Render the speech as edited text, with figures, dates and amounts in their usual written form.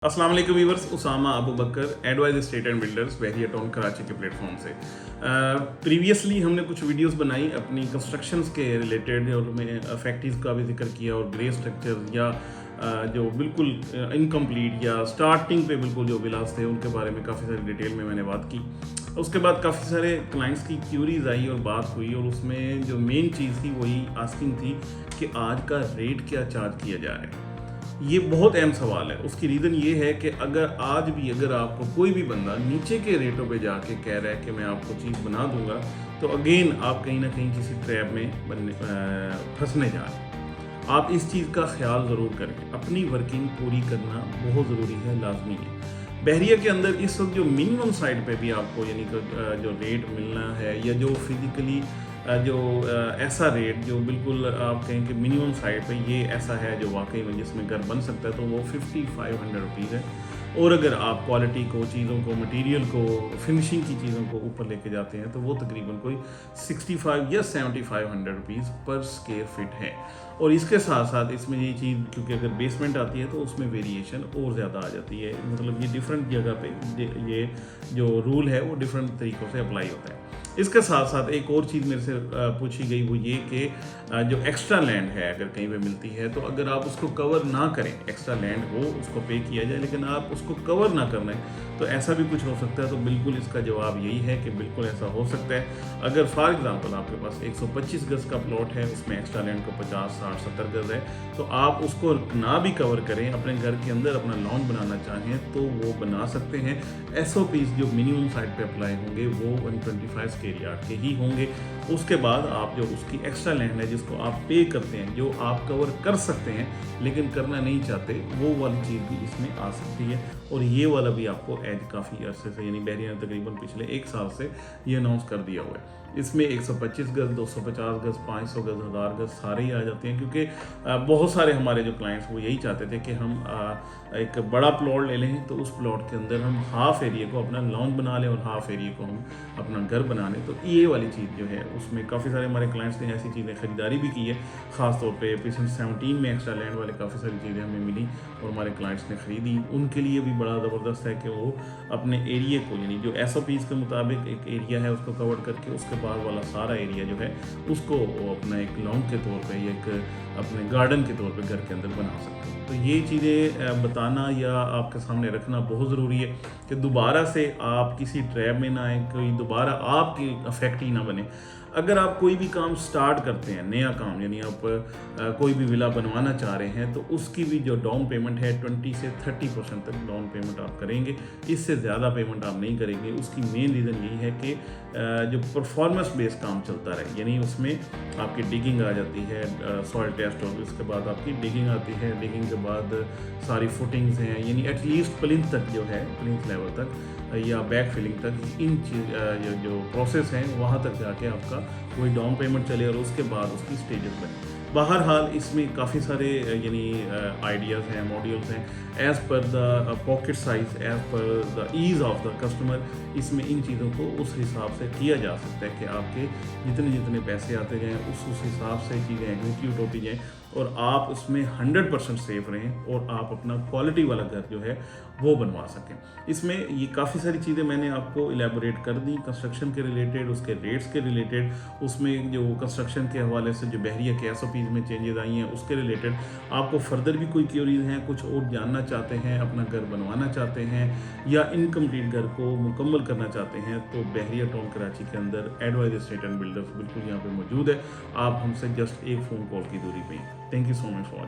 अस्सलाम वालेकुम viewers, Usama Abu Bakar, Advise Estate and Builders, Bahria Town Karachi के प्लेटफॉर्म से। प्रीवियसली हमने कुछ वीडियोस बनाई अपनी कंस्ट्रक्शंस के रिलेटेड और में फैक्ट्रीज का भी जिक्र किया और ग्रे स्ट्रक्चर या जो बिल्कुल इनकम्प्लीट या स्टार्टिंग पे बिल्कुल जो विलास थे उनके बारे में काफ़ी सारी डिटेल में मैंने बात की। उसके बाद काफ़ी सारे क्लाइंट्स की क्यूरीज आई और बात हुई और उसमें जो मेन चीज़ थी वही आस्किंग थी कि आज का रेट क्या चार्ज किया जा रहा है। ये बहुत अहम सवाल है। उसकी रीज़न ये है कि अगर आपको कोई भी बंदा नीचे के रेटों पे जाके कह रहा है कि मैं आपको चीज़ बना दूंगा, तो अगेन आप कहीं ना कहीं किसी ट्रैप में फंसने जा रहे हैं। आप इस चीज़ का ख्याल ज़रूर करें। अपनी वर्किंग पूरी करना बहुत ज़रूरी है, लाजमी है। बहरिया के अंदर इस वक्त जो मिनिमम साइड पे भी आपको यानी कि जो रेट मिलना है या जो फिज़िकली ऐसा रेट जो बिल्कुल आप कहें कि मिनिमम साइड पे ये ऐसा है जो वाकई में जिसमें घर बन सकता है, तो वो 5500 रुपीज़ है। और अगर आप क्वालिटी को, चीज़ों को, मटेरियल को, फिनिशिंग की चीज़ों को ऊपर लेके जाते हैं तो वो तकरीबन कोई 65 या 7500 रुपीज़ पर स्क्वायर फिट है। और इसके साथ साथ इसमें ये चीज़, क्योंकि अगर बेसमेंट आती है तो उसमें वेरिएशन और ज़्यादा आ जाती है। मतलब ये डिफरेंट जगह पे ये जो रूल है वो डिफरेंट तरीक़ों से अप्लाई होता है। इसके साथ साथ एक और चीज़ मेरे से पूछी गई, वो ये कि जो एक्स्ट्रा लैंड है अगर कहीं पे मिलती है तो अगर आप उसको कवर ना करें, एक्स्ट्रा लैंड हो उसको पे किया जाए लेकिन आप उसको कवर ना करना है, तो ऐसा भी कुछ हो सकता है। तो बिल्कुल इसका जवाब यही है कि बिल्कुल ऐसा हो सकता है। अगर फॉर एग्जांपल आपके पास 125 गज़ का प्लॉट है, उसमें एक्स्ट्रा लैंड को 50, 60, 70 गज़ है, तो आप उसको ना भी कवर करें, अपने घर के अंदर अपना लॉन बनाना चाहें तो वो बना सकते हैं। SOPs जो मिनिमम साइड पे अप्लाई होंगे वो 125 स्क्वायर यार्ड के ही होंगे। उसके बाद आप जो उसकी एक्स्ट्रा लैंड है जिसको आप पे करते हैं, जो आप कवर कर सकते हैं लेकिन करना नहीं चाहते, वो वाली चीज़ भी इसमें आ सकती है। और ये वाला भी आपको एज काफ़ी अरसे से, यानी बहरिया ने तकरीबन पिछले 1 साल से ये अनाउंस कर दिया हुआ है। इसमें 125 गज़, 250 गज़, 500 गज़, 1000 गज़ सारे ही आ जाते हैं, क्योंकि बहुत सारे हमारे जो क्लाइंट्स वो यही चाहते थे कि हम एक बड़ा प्लॉट ले लें तो उस प्लॉट के अंदर हम हाफ एरिया को अपना लॉन बना लें और हाफ एरिया को हम अपना घर बना लें। तो ये वाली चीज़ जो है उसमें काफ़ी सारे हमारे क्लाइंट्स ने ऐसी चीज़ें ख़रीदारी भी की है। ख़ासतौर पे पिछले 17 में एक्स्ट्रा लैंड वाले काफ़ी सारी चीज़ें हमें मिली और हमारे क्लाइंट्स ने ख़रीदी। उनके लिए भी बड़ा ज़बरदस्त है कि वो अपने एरिया को, यानी जो SOPs के मुताबिक एक एरिया है उसको कवर करके उसके बाद वाला सारा एरिया जो है उसको वो अपना एक लॉन के तौर पे या एक अपने गार्डन के तौर पे घर के अंदर बना सकते हैं। तो ये चीज़ें बताना या आपके सामने रखना बहुत ज़रूरी है कि दोबारा से आप किसी ट्रैप में ना आए, कोई दोबारा आपकी अफेक्ट ही ना बने। अगर आप कोई भी काम स्टार्ट करते हैं, नया काम, यानी आप कोई भी विला बनवाना चाह रहे हैं, तो उसकी भी जो डाउन पेमेंट है 20 से 30% तक डाउन पेमेंट आप करेंगे। इससे ज़्यादा पेमेंट आप नहीं करेंगे। उसकी मेन रीज़न यही है कि जो परफॉर्मेंस बेस्ड काम चलता रहे, यानी उसमें आपकी डिगिंग आ जाती है, सॉइल टेस्ट और उसके बाद आपकी डिगिंग आती है। डिगिंग के बाद सारी फुटिंग्स हैं, यानी एटलीस्ट प्लिंथ तक जो है, प्लिंथ लेवल तक या बैक फिलिंग तक, इन जो प्रोसेस हैं वहाँ तक जाके आपका कोई डाउन पेमेंट चले और उसके बाद उसकी स्टेजेस बने। बहरहाल इसमें काफ़ी सारे यानी आइडियाज़ हैं, मॉड्यूल्स हैं, as per the pocket size, as per the ease of the customer. इसमें इन चीज़ों को उस हिसाब से किया जा सकता है कि आपके जितने जितने पैसे आते जाएँ उस हिसाब से चीज़ें एग्जीक्यूट होती जाएँ और आप उसमें 100% सेफ रहें और आप अपना क्वालिटी वाला घर जो है वो बनवा सकें। इसमें ये काफ़ी सारी चीज़ें मैंने आपको इलेबोरेट कर दी कंस्ट्रक्शन के रिलेटेड, उसके रेट्स के रिलेटेड, उसमें जो कंस्ट्रक्शन के हवाले से जो बहरिया के SOPs में चेंजेस आई हैं उसके रिलेटेड। आपको फर्दर भी कोई क्यूरीज हैं, कुछ और जानना चाहते हैं, अपना घर बनवाना चाहते हैं या इनकम्प्लीट घर को मुकम्मल करना चाहते हैं, तो बहरिया टाउन कराची के अंदर एडवाइज स्टेट एंड बिल्डर्स बिल्कुल यहाँ पे मौजूद है। आप हमसे जस्ट एक फ़ोन कॉल की दूरी पे हैं। Thank you so much for